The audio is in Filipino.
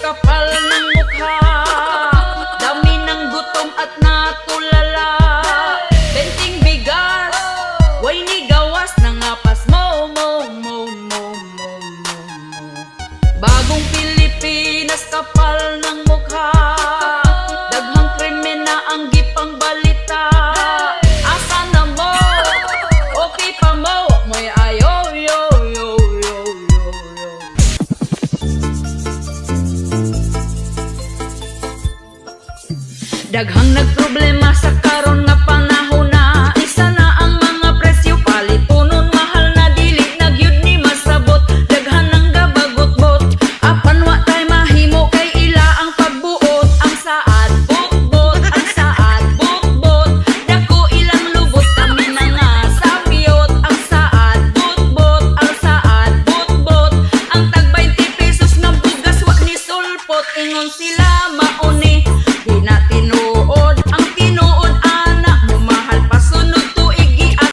kapal ng mukha, dami ng gutom at natulala. Benting bigas, way ni gawas ng apas mo. Bagong Pilipinas, kapal ng mukha, daghang krimen na ang gipang balita. Asa na mo? Okay pa mo? Mo'y ayo, yo. Daghang nagproblema sa karon nga